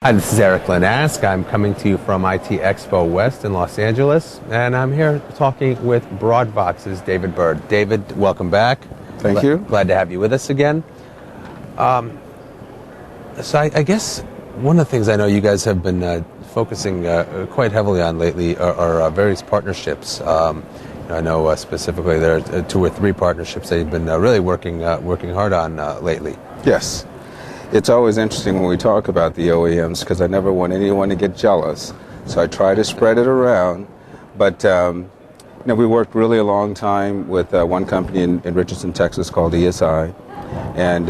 Hi, this is Erik Linask. I'm coming to you from IT Expo West in Los Angeles, and I'm here talking with Broadvox's David Byrd. David, welcome back. Thank you. Glad to have you with us again. So I guess one of the things I know you guys have been focusing quite heavily on lately are various partnerships. I know specifically there are 2 or 3 partnerships that you've been really working hard on lately. Yes. It's always interesting when we talk about the OEMs because I never want anyone to get jealous. So I try to spread it around. But we worked really a long time with one company in Richardson, Texas called ESI. And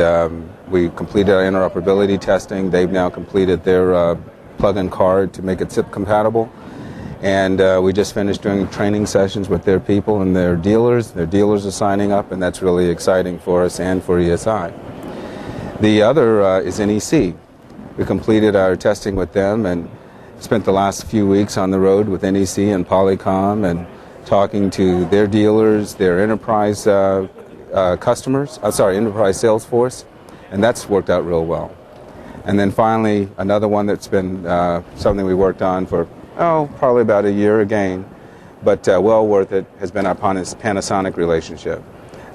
we completed our interoperability testing. They've now completed their plug-in card to make it SIP compatible. And we just finished doing training sessions with their people and their dealers. Their dealers are signing up, and that's really exciting for us and for ESI. The other is NEC. We completed our testing with them and spent the last few weeks on the road with NEC and Polycom and talking to their dealers, their enterprise enterprise sales force, and that's worked out real well. And then finally, another one that's been something we worked on for, probably about a year again, but well worth it, has been our Panasonic relationship.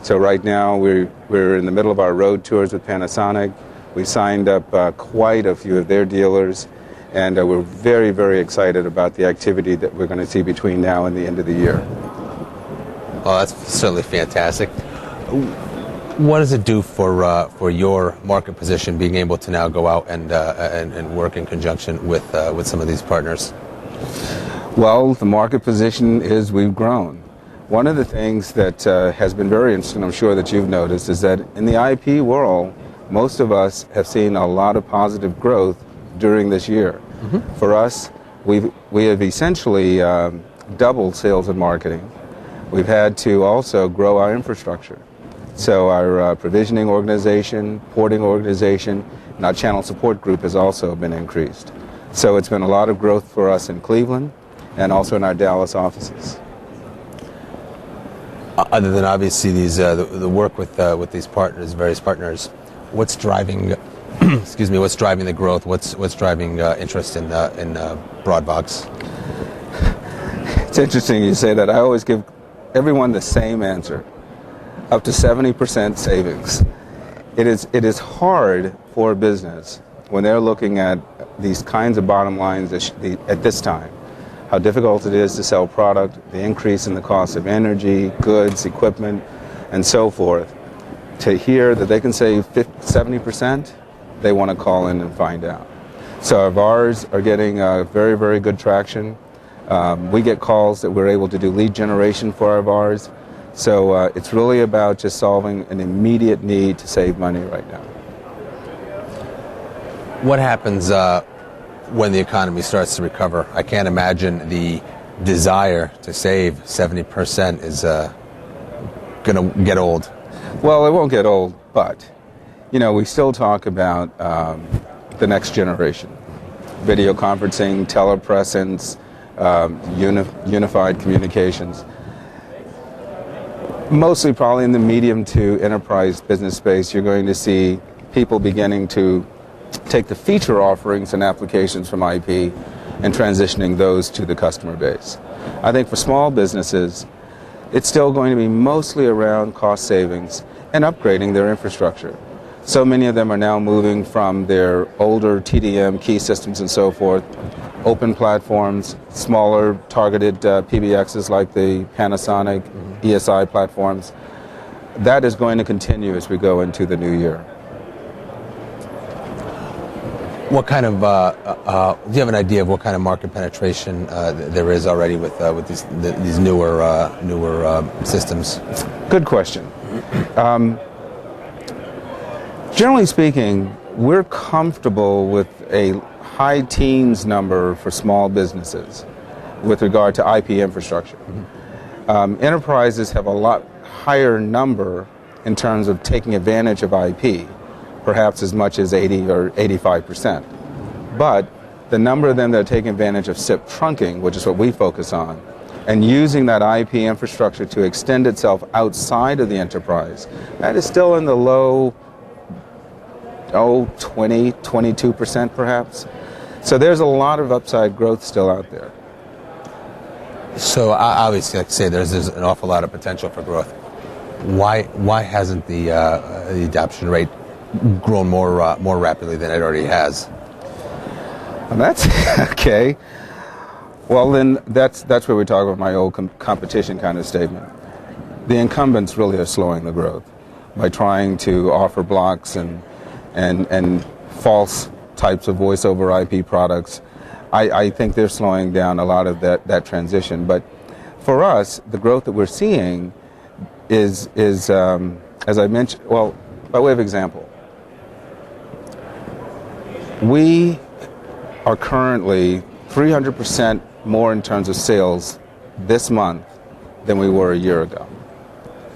So right now we're in the middle of our road tours with Panasonic. We signed up quite a few of their dealers, and we're very, very excited about the activity that we're going to see between now and the end of the year. Oh, that's certainly fantastic. What does it do for your market position, being able to now go out and work in conjunction with some of these partners? Well, the market position is we've grown. One of the things that has been very interesting, I'm sure that you've noticed, is that in the IP world, most of us have seen a lot of positive growth during this year. Mm-hmm. For us, we have essentially doubled sales and marketing. We've had to also grow our infrastructure. So our provisioning organization, porting organization, and our channel support group has also been increased. So it's been a lot of growth for us in Cleveland and also in our Dallas offices. Other than obviously these the work with these partners, various partners, what's driving what's driving the growth? What's driving interest in Broadvox? It's interesting you say that. I always give everyone the same answer: up to 70% savings. It is hard for a business when they're looking at these kinds of bottom lines at this time. How difficult it is to sell product, the increase in the cost of energy, goods, equipment, and so forth. To hear that they can save 70%, they want to call in and find out. So our VARs are getting very, very good traction. We get calls that we're able to do lead generation for our VARs. So it's really about just solving an immediate need to save money right now. What happens when the economy starts to recover? I can't imagine the desire to save 70% is going to get old. Well, it won't get old, but we still talk about the next generation. Video conferencing, telepresence, unified communications. Mostly probably in the medium to enterprise business space, you're going to see people beginning to take the feature offerings and applications from IP and transitioning those to the customer base. I think for small businesses, it's still going to be mostly around cost savings and upgrading their infrastructure. So many of them are now moving from their older TDM key systems and so forth, open platforms, smaller targeted PBXs like the Panasonic, ESI platforms. That is going to continue as we go into the new year. What kind of, do you have an idea of what kind of market penetration there is already with these newer systems? Good question. Generally speaking, we're comfortable with a high teens number for small businesses with regard to IP infrastructure. Mm-hmm. Enterprises have a lot higher number in terms of taking advantage of IP. Perhaps as much as 80 or 85%. But the number of them that are taking advantage of SIP trunking, which is what we focus on, and using that IP infrastructure to extend itself outside of the enterprise, that is still in the low 20, 22% perhaps. So there's a lot of upside growth still out there. So obviously, like I say, there's an awful lot of potential for growth. Why hasn't the adoption rate grown more rapidly than it already has? And that's okay. Well, then that's where we talk about my old competition kind of statement. The incumbents really are slowing the growth by trying to offer blocks and false types of voice over IP products. I think they're slowing down a lot of that transition. But for us, the growth that we're seeing is as I mentioned, well, by way of example, we are currently 300% more in terms of sales this month than we were a year ago.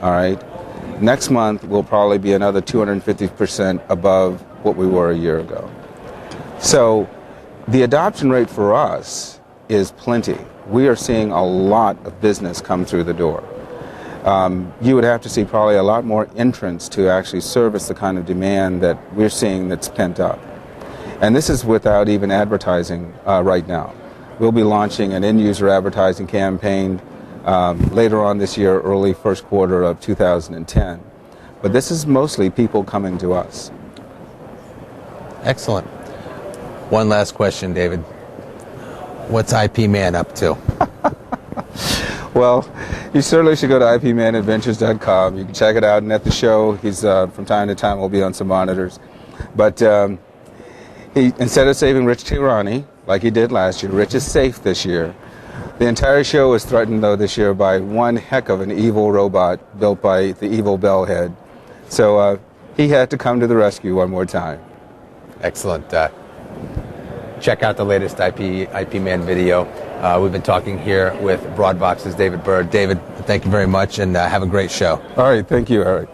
All right? Next month, we'll probably be another 250% above what we were a year ago. So the adoption rate for us is plenty. We are seeing a lot of business come through the door. You would have to see probably a lot more entrants to actually service the kind of demand that we're seeing that's pent up. And this is without even advertising right now. We'll be launching an end-user advertising campaign later on this year, early first quarter of 2010. But this is mostly people coming to us. Excellent. One last question, David. What's IP Man up to? Well, you certainly should go to ipmanadventures.com. You can check it out, and at the show, he's from time to time will be on some monitors. But he, instead of saving Rich Tirani, like he did last year, Rich is safe this year. The entire show is threatened, though, this year by one heck of an evil robot built by the evil Bellhead. So he had to come to the rescue one more time. Excellent. Check out the latest IP Man video. We've been talking here with Broadvox's David Byrd. David, thank you very much, and have a great show. All right, thank you, Erik.